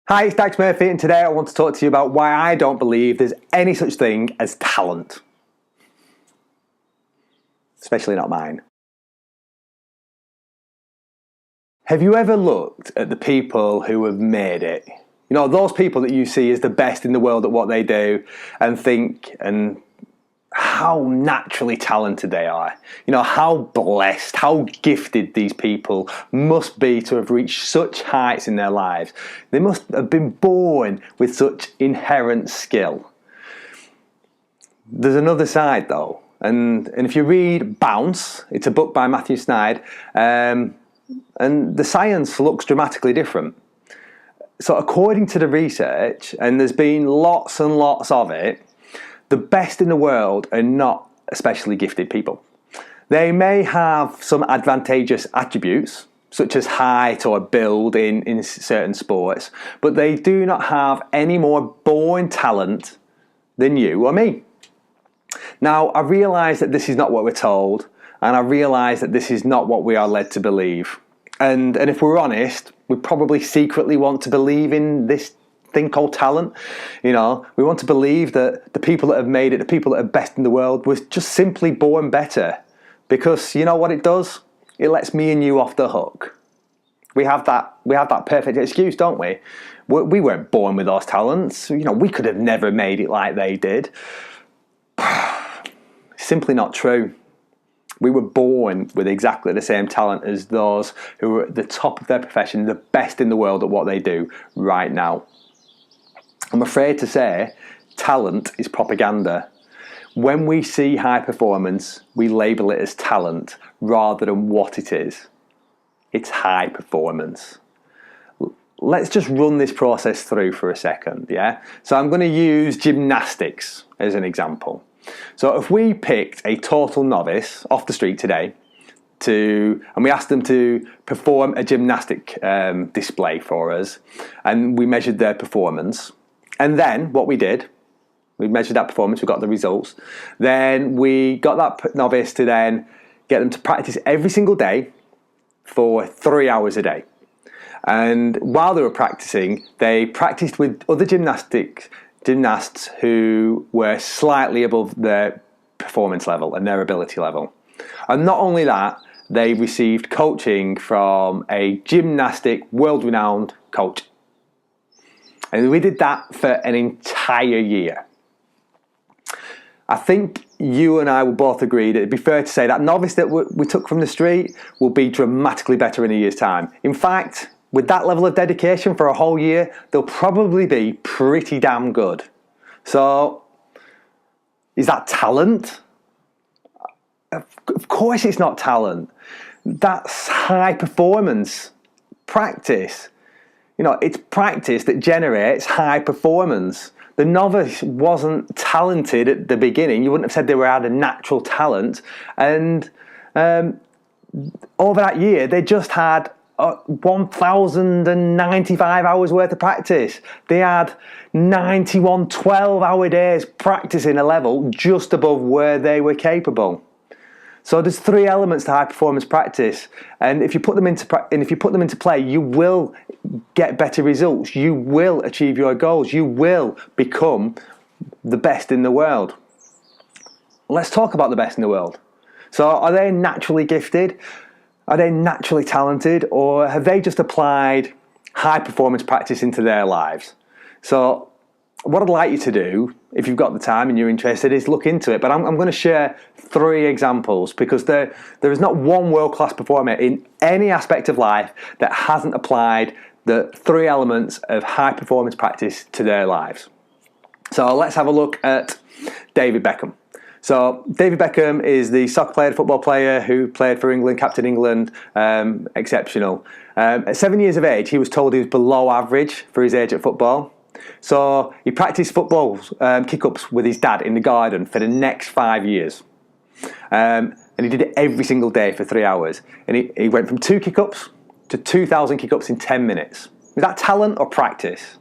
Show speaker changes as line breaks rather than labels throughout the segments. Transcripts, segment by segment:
Hi, it's Dax Murphy, and today I want to talk to you about why I don't believe there's any such thing as talent. Especially not mine. Have you ever looked at the people who have made it? You know, those people that you see as the best in the world at what they do and think and how naturally talented they are. You know, how blessed, how gifted these people must be to have reached such heights in their lives. They must have been born with such inherent skill. There's another side though, and if you read Bounce, it's a book by Matthew Snyder, and the science looks dramatically different. So according to the research, and there's been lots and lots of it, the best in the world are not especially gifted people. They may have some advantageous attributes, such as height or build in certain sports, but they do not have any more born talent than you or me. Now, I realise that this is not what we're told, and I realise that this is not what we are led to believe. And if we're honest, we probably secretly want to believe in this thing called talent. You know, we want to believe that the people that have made it, the people that are best in the world, was just simply born better. Because you know what it does? It lets me and you off the hook. We have that perfect excuse, don't we? We weren't born with those talents. You know, we could have never made it like they did. Simply not true. We were born with exactly the same talent as those who are at the top of their profession, the best in the world at what they do right now. I'm afraid to say, talent is propaganda. When we see high performance, we label it as talent rather than what it is. It's high performance. Let's just run this process through for a second, yeah? So I'm going to use gymnastics as an example. So if we picked a total novice off the street today and we asked them to perform a gymnastic display for us, and we measured their performance, and then what we did, we measured that performance, we got the results, then we got that novice to then get them to practice every single day for 3 hours a day. And while they were practicing, they practiced with other gymnasts who were slightly above their performance level and their ability level. And not only that, they received coaching from a gymnastic world-renowned coach. And we did that for an entire year. I think you and I will both agree that it'd be fair to say that novice that we took from the street will be dramatically better in a year's time. In fact, with that level of dedication for a whole year, they'll probably be pretty damn good. So, is that talent? Of course it's not talent. That's high performance practice. You know, it's practice that generates high performance. The novice wasn't talented at the beginning. You wouldn't have said they had a natural talent. And over that year, they just had 1,095 hours worth of practice. They had 91 12-hour days practicing a level just above where they were capable. So there's three elements to high performance practice, and if you put them into play, you will get better results. You will achieve your goals. You will become the best in the world. Let's talk about the best in the world. So are they naturally gifted? Are they naturally talented, or have they just applied high performance practice into their lives? So what I'd like you to do, if you've got the time and you're interested, is look into it. But I'm going to share 3 examples, because there is not one world-class performer in any aspect of life that hasn't applied the 3 elements of high performance practice to their lives. So let's have a look at David Beckham. So David Beckham is the soccer player, football player who played for England, captain England, exceptional. At 7 years of age, he was told he was below average for his age at football. So he practiced football kick-ups with his dad in the garden for the next 5 years. And he did it every single day for 3 hours. And he went from 2 kick-ups to 2,000 kick-ups in 10 minutes. Was that talent or practice?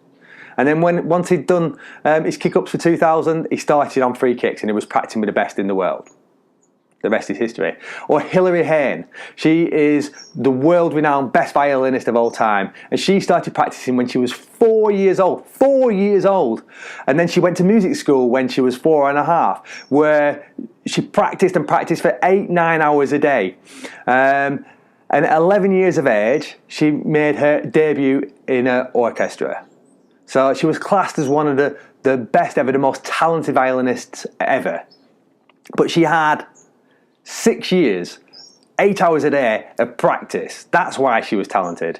And then once he'd done his kick-ups for 2,000, he started on free kicks, and he was practicing with the best in the world. The rest is history. Or Hilary Hahn. She is the world-renowned best violinist of all time. And she started practicing when she was 4 years old. 4 years old. And then she went to music school when she was 4.5, where she practiced and practiced for 8-9 hours a day. And at 11 years of age, she made her debut in an orchestra. So she was classed as one of the best ever, the most talented violinists ever. But she had 6 years, 8 hours a day of practice. That's why she was talented.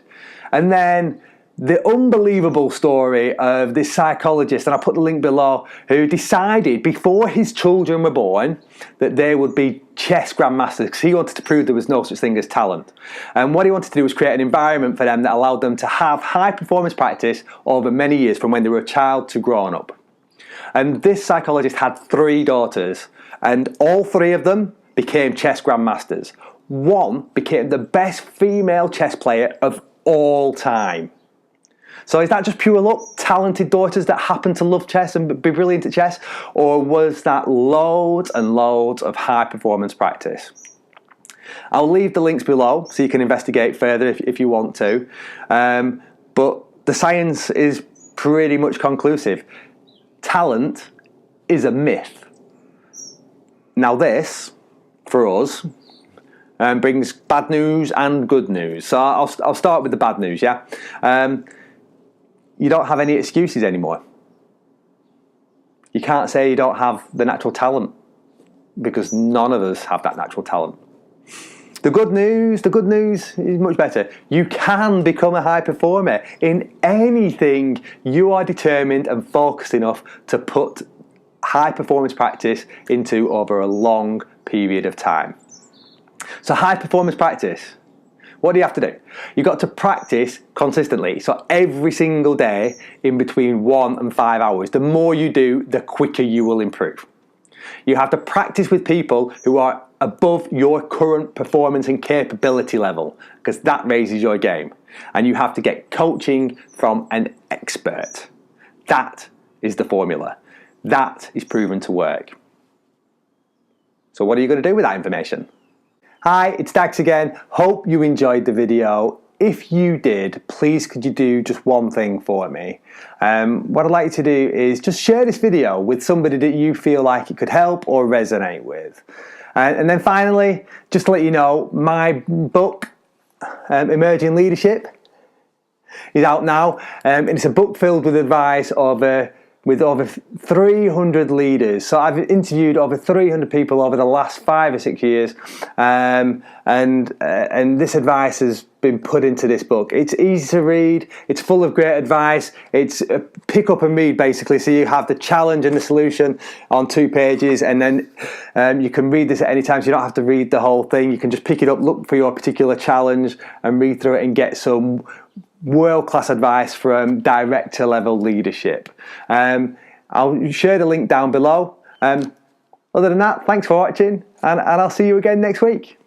And then the unbelievable story of this psychologist, and I'll put the link below, who decided before his children were born that they would be chess grandmasters, because he wanted to prove there was no such thing as talent. And what he wanted to do was create an environment for them that allowed them to have high performance practice over many years, from when they were a child to grown up. And this psychologist had 3 daughters, and all 3 of them became chess grandmasters. One became the best female chess player of all time. So is that just pure luck? Talented daughters that happen to love chess and be brilliant at chess? Or was that loads and loads of high performance practice? I'll leave the links below so you can investigate further if you want to. But the science is pretty much conclusive. Talent is a myth. Now this, for us, brings bad news and good news. So I'll start with the bad news, yeah? You don't have any excuses anymore. You can't say you don't have the natural talent, because none of us have that natural talent. The good news is much better. You can become a high performer in anything you are determined and focused enough to put high performance practice into over a long period of time. So high performance practice, what do you have to do? You've got to practice consistently. So every single day in between 1 and 5 hours. The more you do, the quicker you will improve. You have to practice with people who are above your current performance and capability level, because that raises your game. And you have to get coaching from an expert. That is the formula. That is proven to work. So what are you going to do with that information? Hi, it's Dax again. Hope you enjoyed the video. If you did, please could you do just one thing for me? What I'd like you to do is just share this video with somebody that you feel like it could help or resonate with. And then finally, just to let you know, my book, Emerging Leadership, is out now. And it's a book filled with advice with over 300 leaders. So I've interviewed over 300 people over the last 5 or 6 years, and this advice has been put into this book. It's easy to read, it's full of great advice, it's pick up and read basically, so you have the challenge and the solution on 2 pages, and then you can read this at any time, so you don't have to read the whole thing. You can just pick it up, look for your particular challenge and read through it and get some world-class advice from director level leadership. I'll share the link down below. Other than that, thanks for watching, and I'll see you again next week.